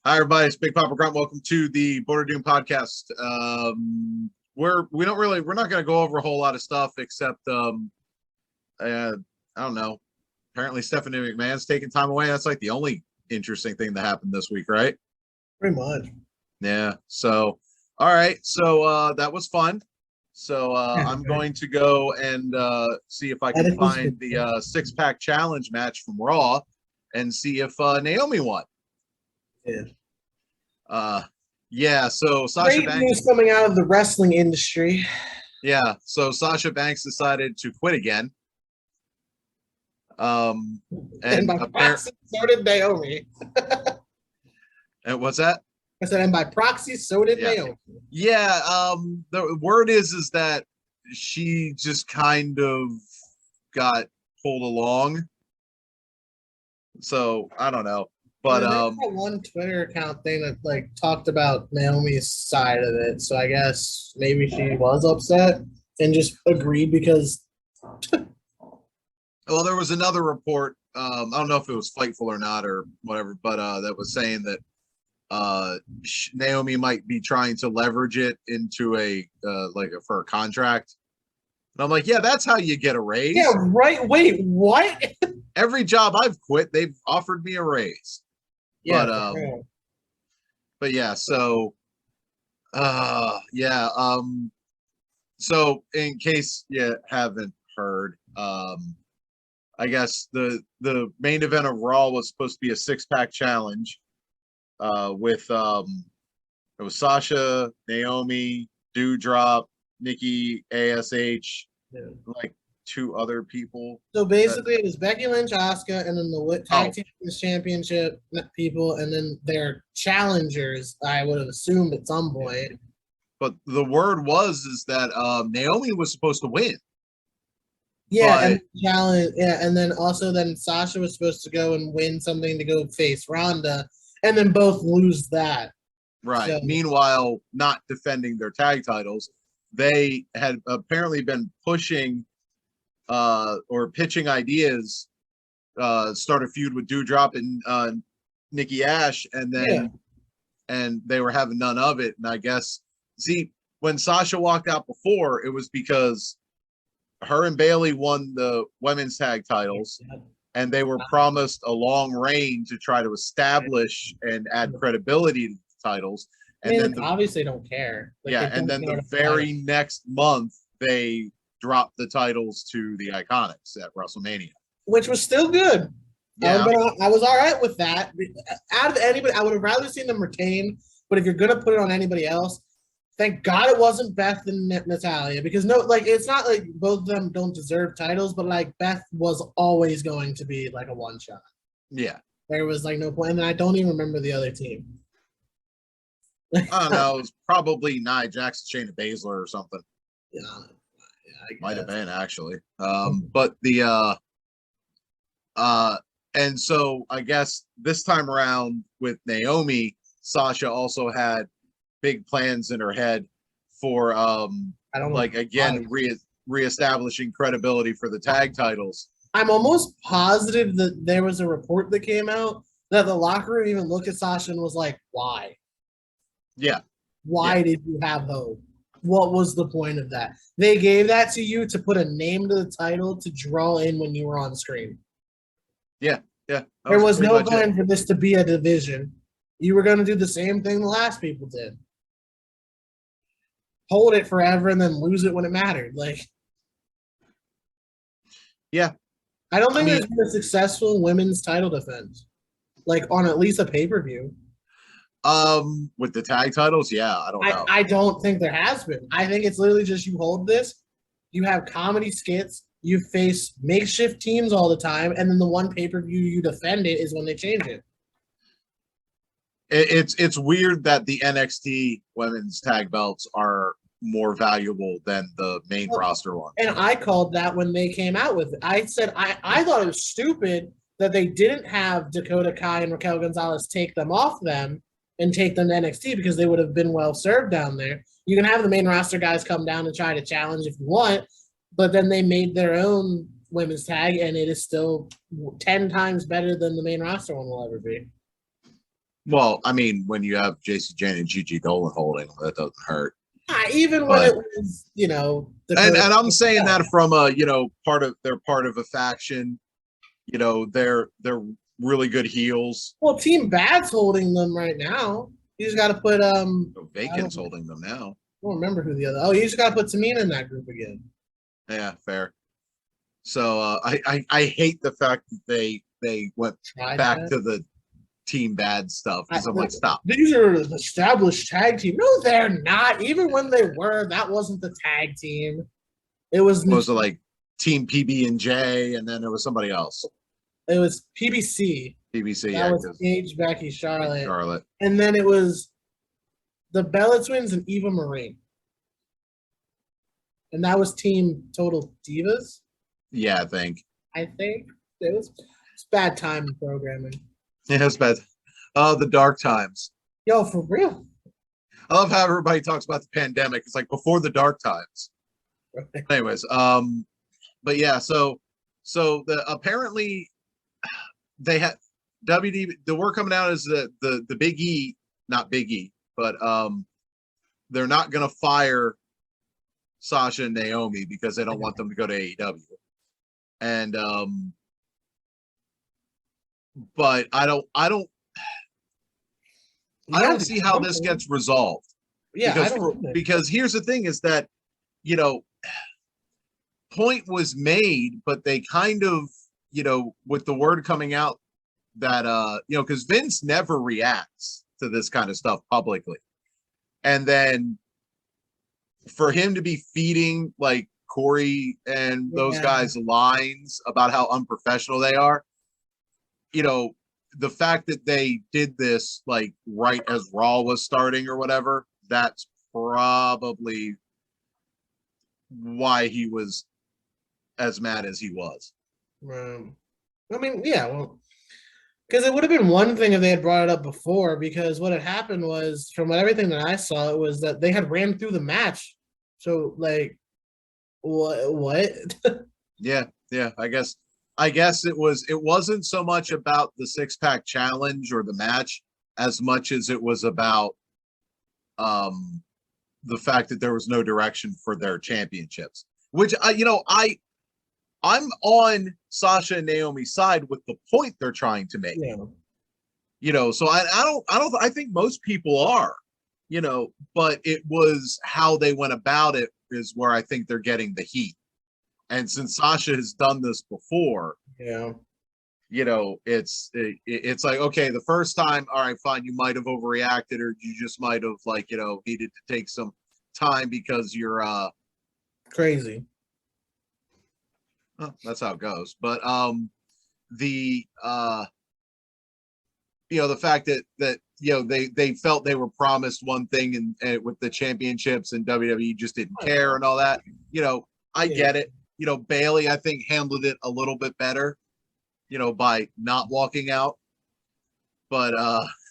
Hi, everybody. It's BigPapaGrump. Welcome to the Border Doom podcast. We're not going to go over a whole lot of stuff except I don't know. Apparently, Stephanie McMahon's taking time away. That's like the only interesting thing that happened this week, right? Pretty much. Yeah. So, all right. So that was fun. So I'm going to go and see if I can find the six-pack challenge match from Raw and see if Naomi won. Yeah. So Sasha Great Banks news coming out of the wrestling industry. Yeah, so Sasha Banks decided to quit again. And by proxy, so did Naomi. And what's that? I said, and by proxy, so did Naomi. Yeah, the word is that she just kind of got pulled along. So I don't know. But that one Twitter account thing that like talked about Naomi's side of it. So I guess maybe she was upset and just agreed because well, there was another report. I don't know if it was Fightful or not or whatever, but that was saying that Naomi might be trying to leverage it into for a contract. And I'm like, yeah, that's how you get a raise. Yeah, right. Wait, what? Every job I've quit, they've offered me a raise. Yeah, but yeah, so so in case you haven't heard, I guess the main event of Raw was supposed to be a six-pack challenge with it was Sasha, Naomi, Doudrop, Nikki ASH, like two other people. So basically, it was Becky Lynch, Asuka, and then the Tag Team Championship people, and then their challengers. I would have assumed at some point. But the word is that Naomi was supposed to win. Yeah, and challenge. Yeah, and then also Sasha was supposed to go and win something to go face Ronda, and then both lose that. Right. So, meanwhile, not defending their tag titles, they had apparently been pushing or pitching ideas, start a feud with Doudrop and Nikki Ash, and then and they were having none of it. And I guess when Sasha walked out before, it was because her and Bayley won the women's tag titles, and they were promised a long reign to try to establish and add credibility to the titles. And then obviously don't care. And then the very next month they dropped the titles to the Iconics at WrestleMania, which was still good. Yeah, I was all right with that. Out of anybody, I would have rather seen them retain. But if you're gonna put it on anybody else, thank God it wasn't Beth and Natalya, because it's not like both of them don't deserve titles, but like Beth was always going to be like a one shot. Yeah, there was like no point, and I don't even remember the other team. I don't know. It was probably Nia Jax, Shayna Baszler, or something. Yeah. Might have been actually. But the and so I guess this time around with Naomi, Sasha also had big plans in her head for reestablishing credibility for the tag titles. I'm almost positive that there was a report that came out that the locker room even looked at Sasha and was like, why? Yeah. Why did you have hope? What was the point of that? They gave that to you to put a name to the title to draw in when you were on screen. Yeah. There was no plan for this to be a division. You were going to do the same thing the last people did. Hold it forever and then lose it when it mattered. I don't think there's been a successful women's title defense, on at least a pay-per-view. With the tag titles, I don't know. I don't think there has been. I think it's literally just you hold this, you have comedy skits, you face makeshift teams all the time, and then the one pay-per-view you defend it is when they change it. It's weird that the NXT women's tag belts are more valuable than the main roster one. And I called that when they came out with it. I said I thought it was stupid that they didn't have Dakota Kai and Raquel Gonzalez take them off them and take them to NXT because they would have been well served down there. You can have the main roster guys come down and try to challenge if you want, but then they made their own women's tag, and it is still 10 times better than the main roster one will ever be. Well, I mean, when you have JC Jane and Gigi Dolan holding, that doesn't hurt. Even when it was, and I'm saying that from a, they're part of a faction. They're really good heels. Well, Team Bad's holding them right now. You just got to put Vacant's holding them now. I don't remember who the other. Oh, you just got to put Tamina in that group again. Yeah, fair. So I hate the fact that they went back to the Team Bad stuff because I'm like, stop. These are an established tag team. No, they're not. Even when they were, that wasn't the tag team. It was like Team PB and J, and then there was somebody else. It was PBC. PBC. That was Paige, Becky, Charlotte, and then it was the Bella Twins and Eva Marie, and that was Team Total Divas. Yeah, I think it was bad time in programming. Yeah, it's bad. The dark times. Yo, for real. I love how everybody talks about the pandemic. It's like before the dark times. Anyways, but yeah, so apparently they had WD. The word coming out is that the Big E, not Big E, but they're not gonna fire Sasha and Naomi because they don't want them to go to AEW. And but I don't see how this gets resolved. Yeah, because here's the thing is that, point was made, but they kind of, with the word coming out that, because Vince never reacts to this kind of stuff publicly. And then for him to be feeding like Corey and those guys lines about how unprofessional they are, the fact that they did this like right as Raw was starting or whatever, that's probably why he was as mad as he was. I mean, yeah, well, because it would have been one thing if they had brought it up before, because what had happened was, from everything that I saw, it was that they had ran through the match. So, like, what? Yeah, I guess it wasn't so much about the 6-pack challenge or the match as much as it was about the fact that there was no direction for their championships, which I'm on Sasha and Naomi's side with the point they're trying to make. Yeah. So I think most people are, but it was how they went about it is where I think they're getting the heat. And since Sasha has done this before, it's like, okay, the first time, all right, fine, you might have overreacted, or you just might have needed to take some time because you're crazy. Well, that's how it goes. But the fact that they felt they were promised one thing and with the championships and WWE just didn't care and all that, I get it. Bailey, I think, handled it a little bit better, by not walking out. But,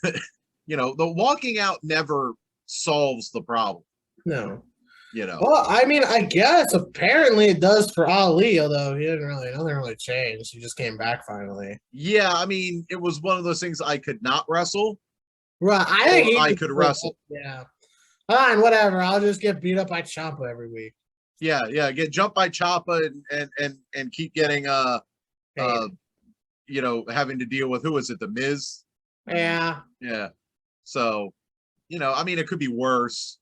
the walking out never solves the problem. No. Well, I mean, I guess apparently it does for Ali, although nothing really changed. He just came back finally. Yeah, I mean, it was one of those things I could not wrestle. Right. I think I could wrestle. Yeah. Fine, whatever. I'll just get beat up by Ciampa every week. Yeah, get jumped by Ciampa and keep getting having to deal with, who is it, The Miz? Yeah. Yeah. So, I mean, it could be worse.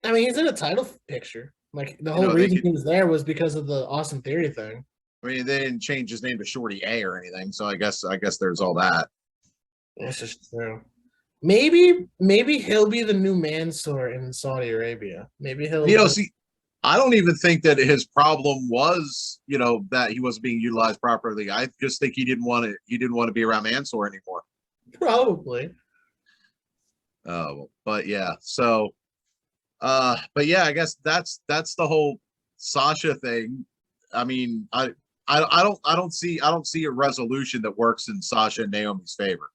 I mean, he's in a title picture. Like, the whole reason he was there was because of the Austin Theory thing. I mean, they didn't change his name to Shorty A or anything, so I guess there's all that. That's just true. Maybe he'll be the new Mansoor in Saudi Arabia. Maybe he'll. See, I don't even think that his problem was, that he wasn't being utilized properly. I just think he didn't want to be around Mansoor anymore. Probably. But yeah, so. But yeah, I guess that's the whole Sasha thing. I mean, I don't see a resolution that works in Sasha and Naomi's favor.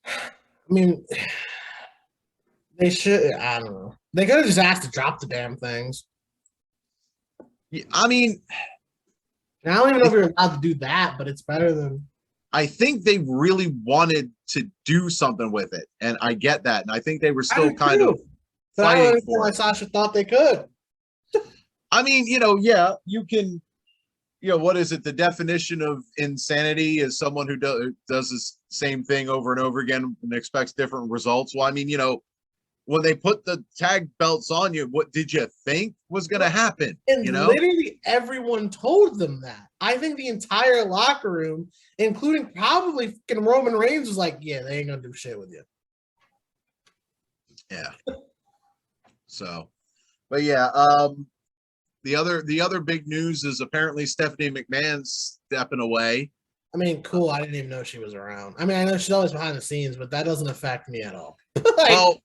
I mean, they should. I don't know. They could have just asked to drop the damn things. Yeah, I mean, I don't even know if you're allowed to do that, but it's better than I think they really wanted to do something with it, and I get that, and I think they were still kind of but I don't fighting understand for why it. Sasha thought they could. I mean, yeah, you can. What is it? The definition of insanity is someone who does the same thing over and over again and expects different results. Well, I mean, when they put the tag belts on you, what did you think was going to happen? And literally everyone told them that. I think the entire locker room, including probably fucking Roman Reigns, was like, yeah, they ain't going to do shit with you. Yeah. So, but yeah, the other big news is apparently Stephanie McMahon's stepping away. I mean, cool. I didn't even know she was around. I mean, I know she's always behind the scenes, but that doesn't affect me at all. Well,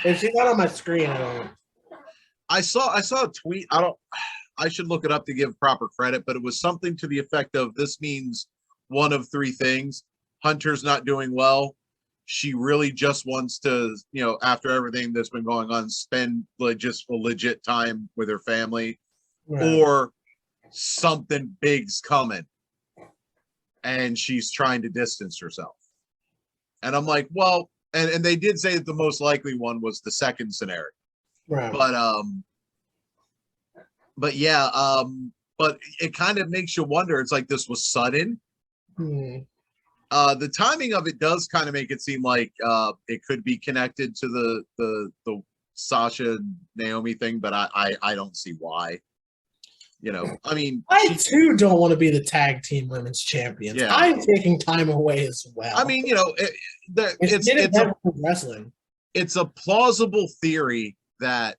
if she's not on my screen, I don't. I saw a tweet. I should look it up to give proper credit, but it was something to the effect of this means one of three things. Hunter's not doing well. She really just wants to, after everything that's been going on, spend just a legit time with her family, right. Or something big's coming and she's trying to distance herself. And I'm like, well, and they did say that the most likely one was the second scenario. Right. But yeah, but it kind of makes you wonder. It's like this was sudden. The timing of it does kind of make it seem like it could be connected to the Sasha Naomi thing, but I don't see why. I mean, I too don't want to be the tag team women's champions. Yeah. I'm taking time away as well. I mean, it's wrestling. It's a plausible theory that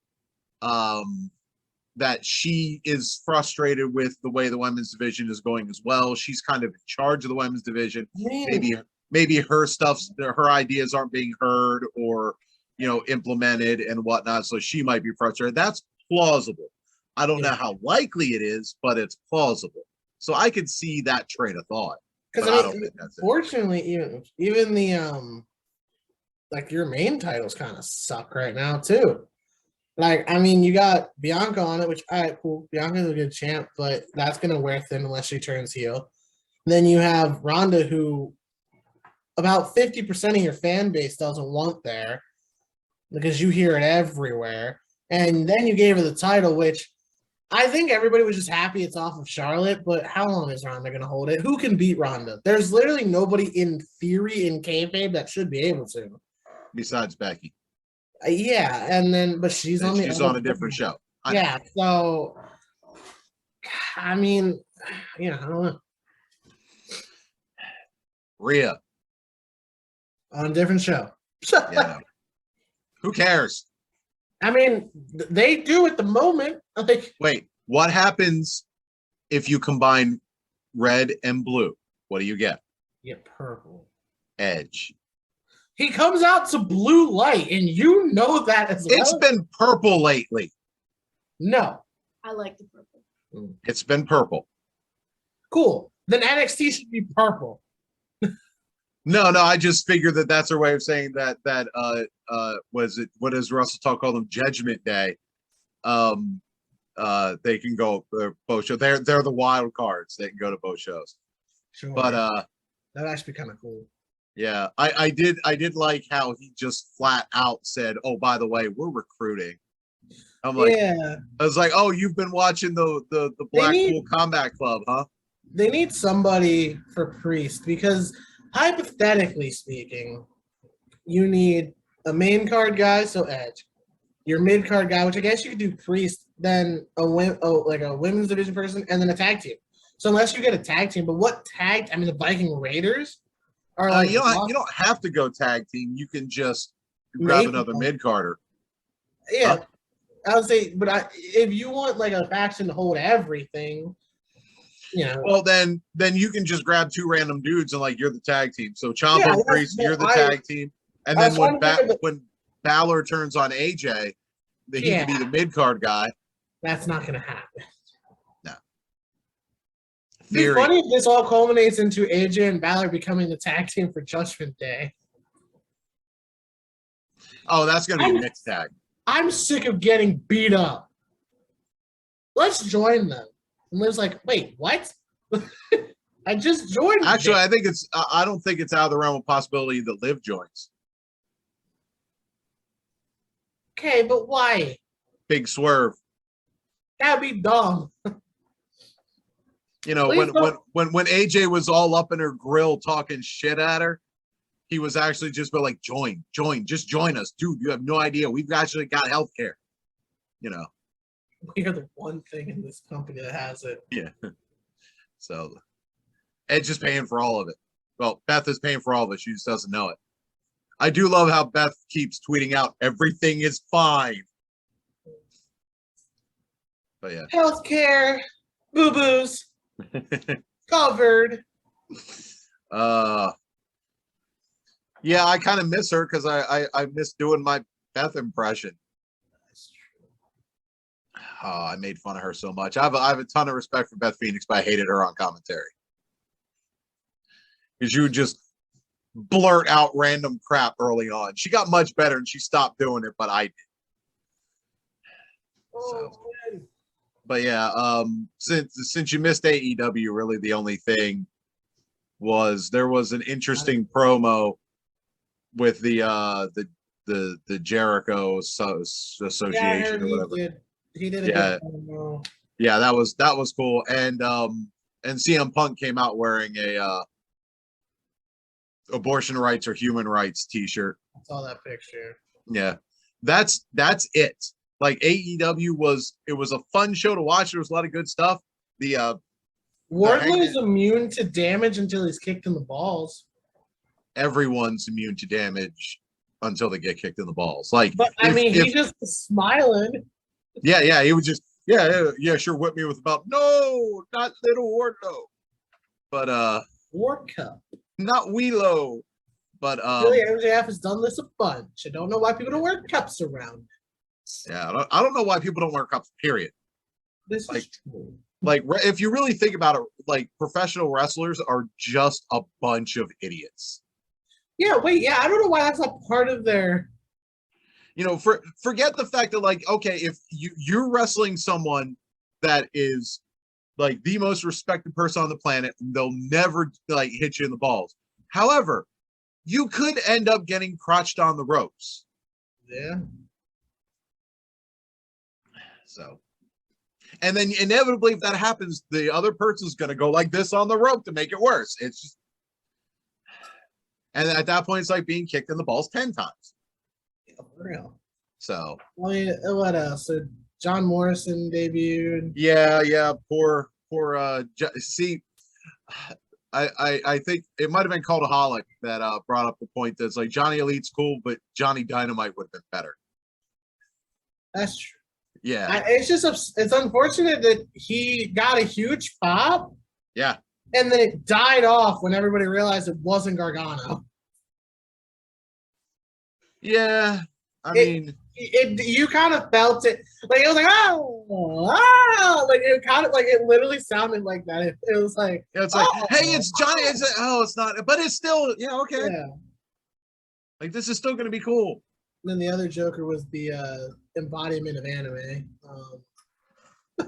that she is frustrated with the way the women's division is going as well. She's kind of in charge of the women's division. Man. Maybe her ideas aren't being heard or implemented and whatnot. So she might be frustrated. That's plausible. I don't know how likely it is, but it's plausible. So I could see that train of thought. Because I don't think that's fortunately, even the like your main titles kind of suck right now too. Like, I mean, you got Bianca on it, which all right, cool. Bianca's a good champ, but that's gonna wear thin unless she turns heel. Then you have Ronda, who about 50% of your fan base doesn't want there because you hear it everywhere. And then you gave her the title, which I think everybody was just happy it's off of Charlotte, but how long is Ronda going to hold it? Who can beat Ronda? There's literally nobody in theory in kayfabe that should be able to. Besides Becky. Yeah, but she's on a different show. Yeah, so, I mean, I don't know. Rhea. On a different show. Yeah, who cares? I mean, they do at the moment. Wait, what happens if you combine red and blue? What do you get? You get purple. Edge. He comes out to blue light, and you know that as well. It's been purple lately. No. I like the purple. It's been purple. Cool. Then NXT should be purple. No, I just figured that's her way of saying that was it, what does Russell Talk call them? Judgment Day. They can go both shows. They're the wild cards. They can go to both shows. Sure. But that'd actually be kind of cool. Yeah, I did like how he just flat out said, "Oh, by the way, we're recruiting." I'm like, yeah. I was like, "Oh, you've been watching the Blackpool Combat Club, huh?" They need somebody for Priest because hypothetically speaking, you need a main card guy, so Edge, your mid card guy, which I guess you could do Priest, then a women's division person, and then a tag team. So unless you get a tag team, but what tag? I mean, the Viking Raiders are like you don't have to go tag team. You can just grab another mid carder. Yeah, I would say, but if you want like a faction to hold everything. Well, then you can just grab two random dudes and you're the tag team. So Ciampa and Priest, you're the tag team, and then when Balor turns on AJ, he can be the mid card guy. That's not going to happen. No. It'd be funny if this all culminates into AJ and Balor becoming the tag team for Judgment Day. Oh, that's going to be a mixed tag. I'm sick of getting beat up. Let's join them. And Liv's like, wait, what? I just joined. Actually, I think it's. I don't think it's out of the realm of possibility that Liv joins. Okay, but why? Big swerve. That'd be dumb. You know, Please when AJ was all up in her grill talking shit at her, he was actually just like, join, just join us, dude. You have no idea. We've actually got healthcare. You know. We're the one thing in this company that has it. Yeah. So Ed's just paying for all of it. Well, Beth is paying for all of it. She just doesn't know it. I do love how Beth keeps tweeting out, everything is fine. But yeah. Healthcare, boo-boos, covered. Yeah, I kind of miss her because I miss doing my Beth impression. Oh, I made fun of her so much. I have a ton of respect for Beth Phoenix, but I hated her on commentary. Because you would just blurt out random crap early on. She got much better and she stopped doing it, but I did. Oh, So, but yeah, since you missed AEW, really the only thing was there was an interesting promo with the Jericho Association yeah, I heard or whatever. He did a Yeah. good promo. Yeah, that was cool. And CM Punk came out wearing a abortion rights or human rights t-shirt. I saw that picture. Yeah. That's it. Like AEW was a fun show to watch. There was a lot of good stuff. Wardlow is immune to damage until he's kicked in the balls. Everyone's immune to damage until they get kicked in the balls. Like, but I mean, he's just smiling. Yeah, he would just yeah, sure, whip me with about no, not little Wardlow, but Ward Cup. not Wheelo, but Really, MJF has done this a bunch. I don't know why people don't wear cups around. Yeah, I don't know why people don't wear cups. Period. This is true. Like, if you really think about it, like professional wrestlers are just a bunch of idiots. Yeah, wait, yeah, I don't know why that's not part of their. You know, forget the fact that, like, okay, if you're wrestling someone that is like the most respected person on the planet, they'll never like hit you in the balls. However, you could end up getting crotched on the ropes. Yeah. So, and then inevitably, if that happens, the other person's going to go like this on the rope to make it worse. It's just, and at that point, it's like being kicked in the balls 10 times. Yeah, for real. So, I mean, what else? So John Morrison debuted. Yeah. Poor. See, I think it might have been Cultaholic that brought up the point that's like Johnny Elite's cool, but Johnny Dynamite would have been better. That's true. Yeah. It's unfortunate that he got a huge pop. Yeah. And then it died off when everybody realized it wasn't Gargano. Yeah. I mean, you kind of felt it. Like, it was like, like it kind of like it literally sounded like that. It was like, it's like, hey, it's Johnny. It's not, but it's still, okay. Yeah. Like, this is still going to be cool. And then the other Joker was the embodiment of anime.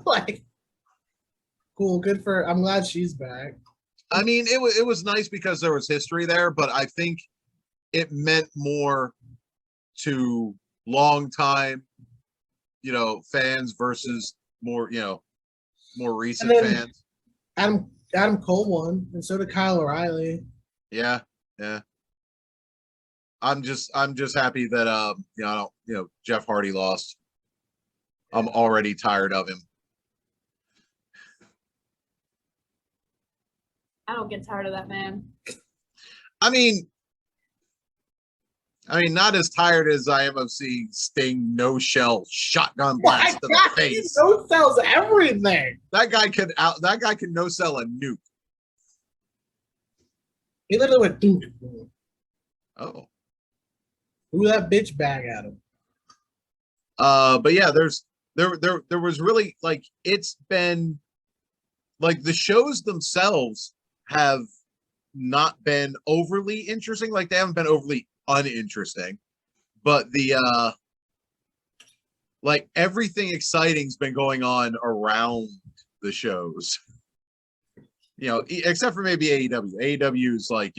Like, cool, good for. I'm glad she's back. I mean, it was nice because there was history there, but I think it meant more to long time, fans versus more, more recent fans. Adam Cole won, and so did Kyle O'Reilly. Yeah. I'm just happy that Jeff Hardy lost. I'm already tired of him. I don't get tired of that man. I mean, not as tired as I am of seeing Sting no-shell shotgun blast to the face. He no-sells everything. That guy could no-sell a nuke. He literally went dude. Oh. Who that bitch bag at him? But yeah, there was really, like, it's been like the shows themselves have not been overly interesting. Like, they haven't been overly uninteresting, but the like everything exciting's been going on around the shows. except for maybe AEW. AEW is like,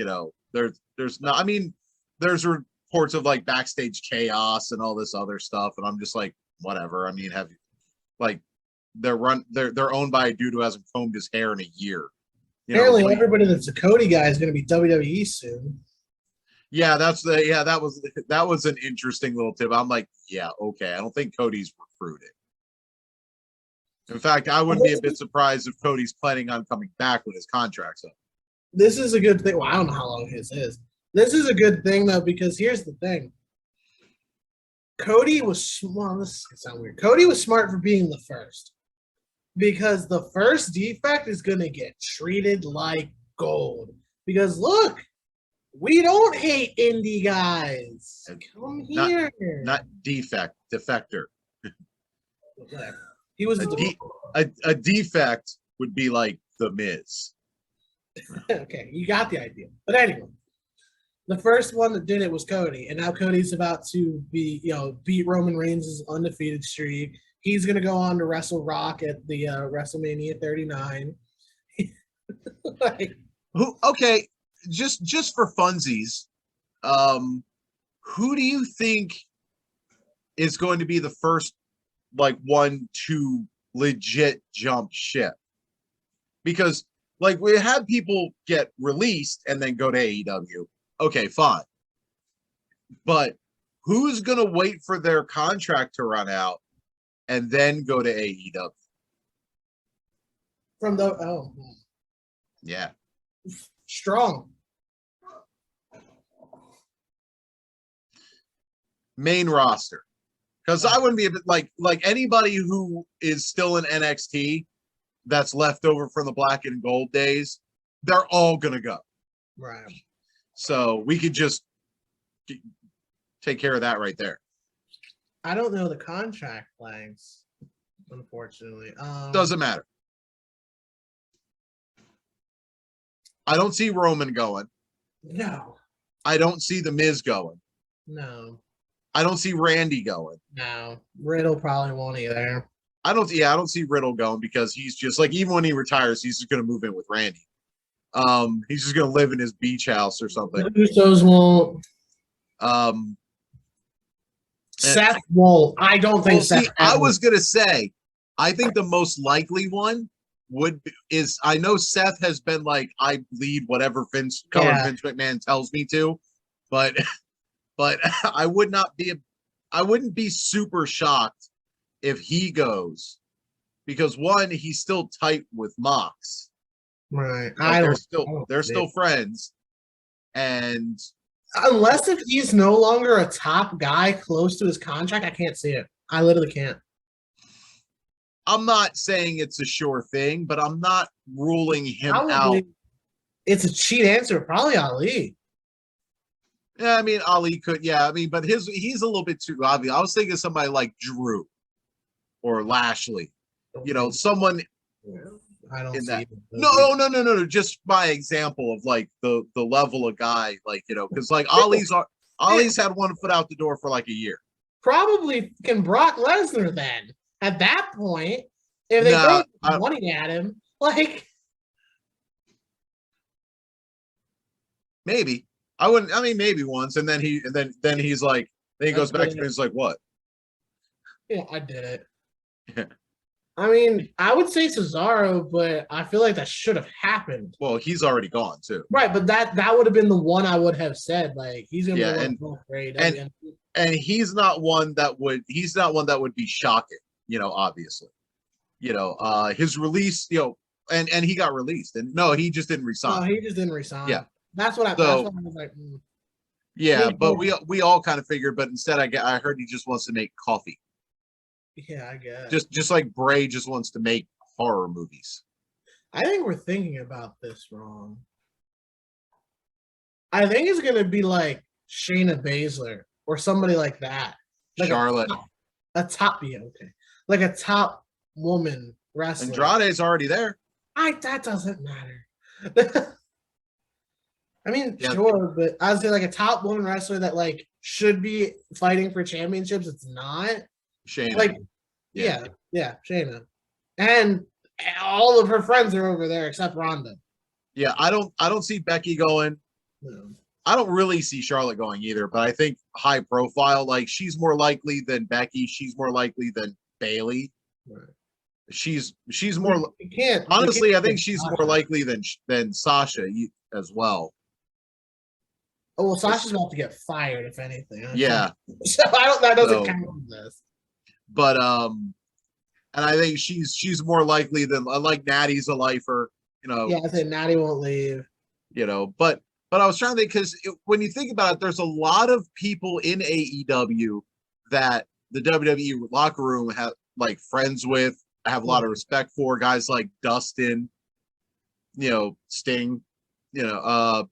there's not. I mean, there's reports of like backstage chaos and all this other stuff, and I'm just like, whatever. I mean, they're owned by a dude who hasn't combed his hair in a year. Apparently, everybody that's a Cody guy is going to be WWE soon. Yeah, that was an interesting little tip. I'm like, yeah, okay. I don't think Cody's recruited. In fact, I wouldn't be a bit surprised if Cody's planning on coming back when his contract's up. This is a good thing. Well, I don't know how long his is. This is a good thing though, because here's the thing. Cody was this sounds weird. Cody was smart for being the first. Because the first defect is going to get treated like gold. Because look, we don't hate indie guys. Come here. Not defect, defector. He was a defect would be like the Miz. Okay, you got the idea. But anyway, the first one that did it was Cody, and now Cody's about to beat Roman Reigns' undefeated streak. He's gonna go on to wrestle Rock at the WrestleMania 39. Okay, just for funsies, who do you think is going to be the first one to legit jump ship? Because we had people get released and then go to AEW. Okay, fine. But who's gonna wait for their contract to run out and then go to AEW? Yeah. Strong. Main roster. Because I wouldn't be a bit like anybody who is still in NXT that's left over from the Black and Gold days, they're all gonna go. Right. So we could just take care of that right there. I don't know the contract lengths, unfortunately. Doesn't matter. I don't see Roman going. No. I don't see The Miz going. No. I don't see Randy going. No. Riddle probably won't either. I don't see Riddle going because he's just even when he retires, he's just gonna move in with Randy. He's just gonna live in his beach house or something. The Usos won't. Seth won't. I don't think Seth. I was gonna say, I think the most likely one is I know Seth has been I bleed whatever Vince McMahon tells me to, but I wouldn't be super shocked if he goes, because one, he's still tight with Mox. Right. They're still friends. And unless if he's no longer a top guy close to his contract, I can't see it. I literally can't. I'm not saying it's a sure thing, but I'm not ruling him out. It's a cheat answer. Probably Ali. Yeah, I mean, Ali could. Yeah, I mean, but he's a little bit too obvious. I was thinking of somebody like Drew or Lashley. Someone. I don't see that. No. Just by example of the level of guy, because Ali's had one foot out the door for a year. Probably can Brock Lesnar then. At that point, if they throw money at him, maybe I wouldn't. I mean, maybe once, and then he goes back to me. It's like, what? Yeah, I did it. Yeah. I mean, I would say Cesaro, but I feel like that should have happened. Well, he's already gone too. Right, but that would have been the one I would have said. He's gonna be great. And he's not one that would be shocking. Obviously, his release, and he got released, and no, he just didn't resign. No, he just didn't resign. Yeah, that's what I was like. Yeah, but we all kind of figured, but instead, I heard he just wants to make coffee. Yeah, I guess. Just like Bray just wants to make horror movies. I think we're thinking about this wrong. I think it's gonna be like Shayna Baszler or somebody like that. Charlotte. A top like a top woman wrestler. Andrade's already there. That doesn't matter. I mean, sure, but I would say a top woman wrestler that should be fighting for championships. It's not. Shayna. Yeah, Shayna. And all of her friends are over there except Ronda. Yeah, I don't see Becky going. No. I don't really see Charlotte going either, but I think high profile, like she's more likely than Becky. She's more likely than Bailey. Right. She's more You can't. honestly. You I can't think get she's Sasha. more likely than Sasha as well. Oh well, Sasha's about to get fired if anything. Yeah. So I don't. That doesn't So, count in this. But and I think she's more likely than like Natty's a lifer. You know. Yeah, I think Natty won't leave. You know, but I was trying to think because when you think about it, there's a lot of people in AEW that the WWE locker room have like friends with. I have a lot of respect for guys like Dustin, you know, Sting, you know,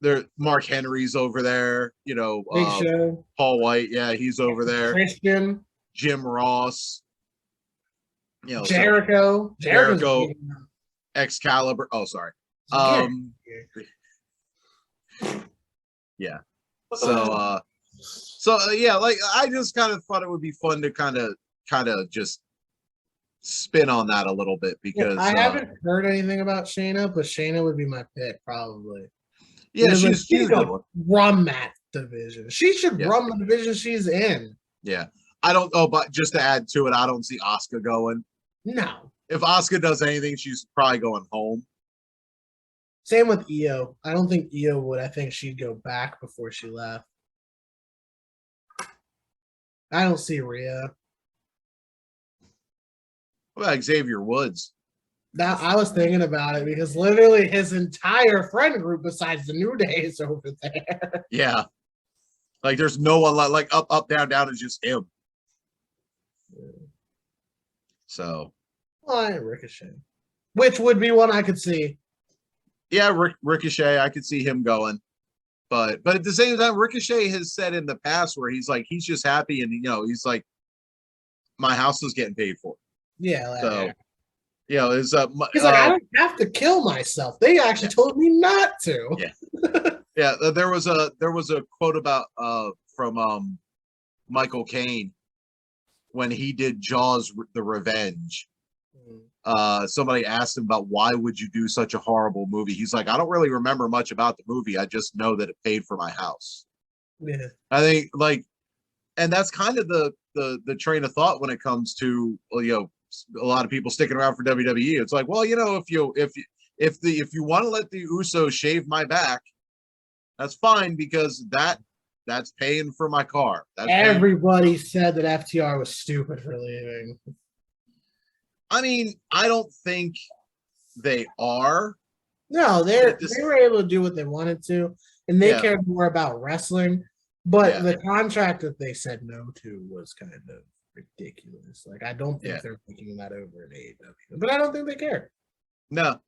there Mark Henry's over there, you know, Big Show. Paul White, yeah, he's over there. Christian, Jim Ross, you know, Jericho, Jericho, Excalibur. Oh, sorry. Yeah. So yeah, like I just kind of thought it would be fun to kind of just spin on that a little bit because I haven't heard anything about Shayna, but Shayna would be my pick probably. Yeah, because she's a good one. Run that division. She should run the division she's in. Yeah. I don't know, but just to add to it, I don't see Asuka going. No. If Asuka does anything, she's probably going home. Same with Io. I don't think Io would. I think she'd go back before she left. I don't see Rhea. What about Xavier Woods? Now I was thinking about it because literally his entire friend group, besides the New Day, is over there. Yeah, like there's no one like up, down, down is just him. So, well, Ricochet, which would be one I could see. Yeah, Ricochet, I could see him going, but at the same time, Ricochet has said in the past where he's like he's just happy and you know he's like my house is getting paid for. Yeah, so. You know, he's like, I don't have to kill myself. They actually told me not to. Yeah, yeah. There was a quote about from Michael Caine when he did Jaws: The Revenge. Somebody asked him about why would you do such a horrible movie. He's like, I don't really remember much about the movie. I just know that it paid for my house. Yeah, I think and that's kind of the train of thought when it comes to a lot of people sticking around for WWE. It's like, well, if you want to let the Usos shave my back, that's fine because that's paying for my car. Everybody said that FTR was stupid for leaving. I mean, I don't think they are. No, they were able to do what they wanted to, and they cared more about wrestling. But the contract that they said no to was kind of ridiculous. Like, I don't think they're thinking that over in AEW, but I don't think they care. No.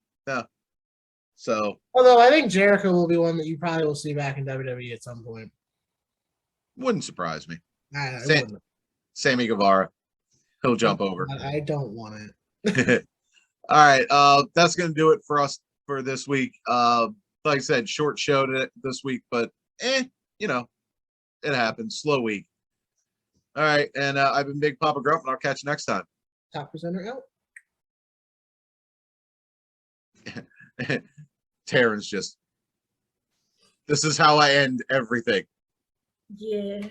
So, although I think Jericho will be one that you probably will see back in WWE at some point. Wouldn't surprise me. Sammy Guevara, he'll jump over. I don't want it. All right, that's gonna do it for us for this week. Like I said, short show this week, but it happens. Slow week. All right, and I've been Big Papa Grump, and I'll catch you next time. Top presenter out. Taryn's just, this is how I end everything. Yeah.